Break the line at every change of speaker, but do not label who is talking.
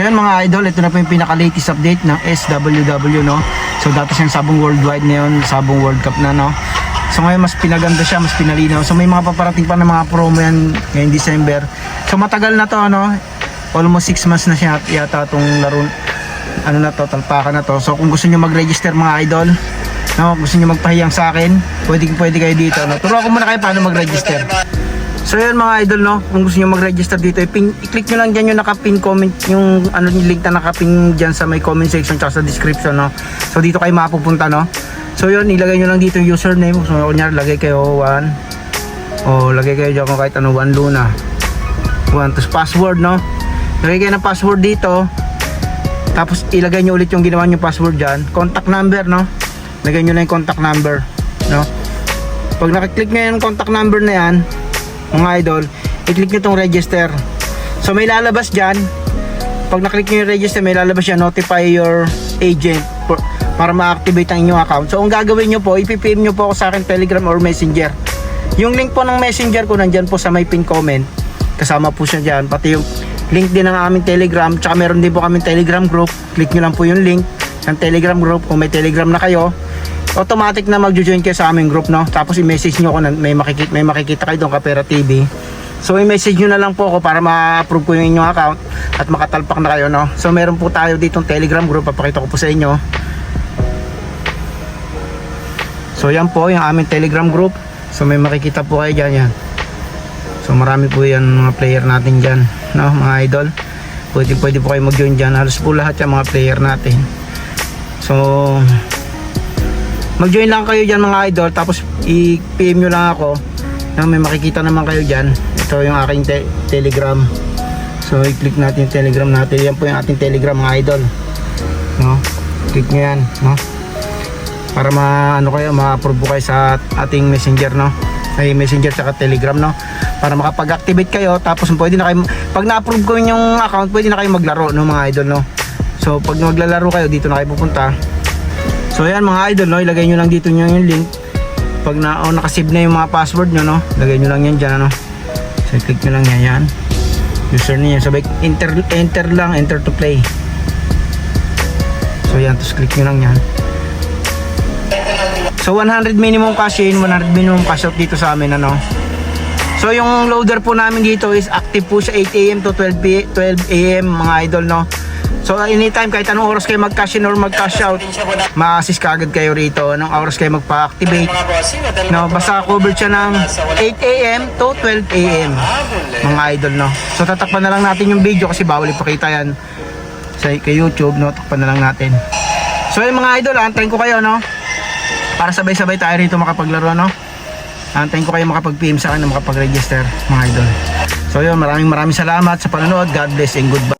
ayan mga idol, ito na po yung pinaka-latest update ng SWW, no. So dati siyang Sabong Worldwide, ngayon Sabong World Cup na, no. So ngayon mas pinaganda siya, mas pinalinaw. So may mga paparating pa ng mga promo yan ngayong December. So matagal na to, ano. Almost 6 months na siya yata itong laro, ano na to, talpakan na to. So kung gusto niyo mag-register mga idol, no, gusto niyo magpahiyang sa akin, pwede kayo dito, no. Turuan ko muna kayo paano mag-register. So yun mga idol, no, kung gusto niyo mag-register dito, i-click nyo lang dyan yung naka-pin comment, yung ano, yung link na naka-pin dyan sa may comment section tsaka sa description, no. So dito kayo mapupunta, no. So yun, ilagay nyo lang dito yung username. So kunyari lagay kayo 1, o lagay kayo dyan kung kahit ano, 1 Luna 1, tapos password, no. Lagay kayo ng password dito, tapos ilagay nyo ulit yung ginawa nyo password dyan. Contact number, no, lagay nyo lang yung contact number, no. Pag nakiklik nyo yung contact number na yan mga idol, i-click nyo itong register. So may lalabas dyan, pag naklik nyo yung register, may lalabas dyan, notify your agent para ma-activate ang inyong account. So ang gagawin nyo po, ipipm nyo po ako sa akin Telegram or Messenger. Yung link po ng Messenger ko nandyan po sa may pin comment, kasama po siya dyan, pati yung link din ng aming Telegram, tsaka meron din po kaming Telegram group. Click nyo lang po yung link ng Telegram group. Kung may Telegram na kayo, automatic na magjo-join kayo sa aming group, no. Tapos i-message nyo ako na may makikita kayo doon, Kapera TV. So i-message nyo na lang po ako para ma-approve ko yung inyong account at makatalpak na kayo, no. So meron po tayo ditong Telegram group, papakita ko po sa inyo. So yan po yung aming Telegram group. So may makikita po kayo dyan, yan. So marami po yan mga player natin dyan, no, mga idol. Pwede po kayo mag-join dyan. Halos po lahat yung mga player natin. So mag-join lang kayo dyan mga idol, tapos i-PM nyo lang ako na may makikita naman kayo dyan. Ito yung aking Telegram. So i-click natin yung Telegram natin. Yan po yung ating Telegram mga idol, no? Click nyo yan, no? Para ma-approve po kayo sa ating Messenger, no? Ay, Messenger tsaka Telegram, no? Para makapag-activate kayo, tapos pwede na kayo, pag na-approve ko yung account, pwede na kayo maglaro, no mga idol, no? So pag maglalaro kayo, dito na kayo pupunta. So ayan mga idol, no, ilagay nyo lang dito yung link. Pag nakasave na yung mga password nyo, no, lagay nyo lang yan dyan, ano. So click nyo lang yan, username, sabay enter lang, enter to play. So yan, tapos click nyo lang yan. So 100 minimum cash in, 100 minimum cash out dito sa amin, ano. So yung loader po namin dito is active po sa 8 AM to 12 AM mga idol, no. So anytime, kahit anong oras kayo mag-cash in or mag-cash out, ma-assist kaagad kayo rito. Anong oras kayo magpa-activate, no, basta covered siya ng 8 AM to 12 AM mga idol, no. So tatakpan na lang natin yung video kasi bawal ipakita yan sa kay YouTube, no. Takpan na lang natin. So yung mga idol, antayin ko kayo, no, para sabay-sabay tayo rito makapaglaro, no. Antayin ko kayo makapag-PM sa akin na makapag-register mga idol. So yun, maraming salamat sa panonood. God bless and goodbye.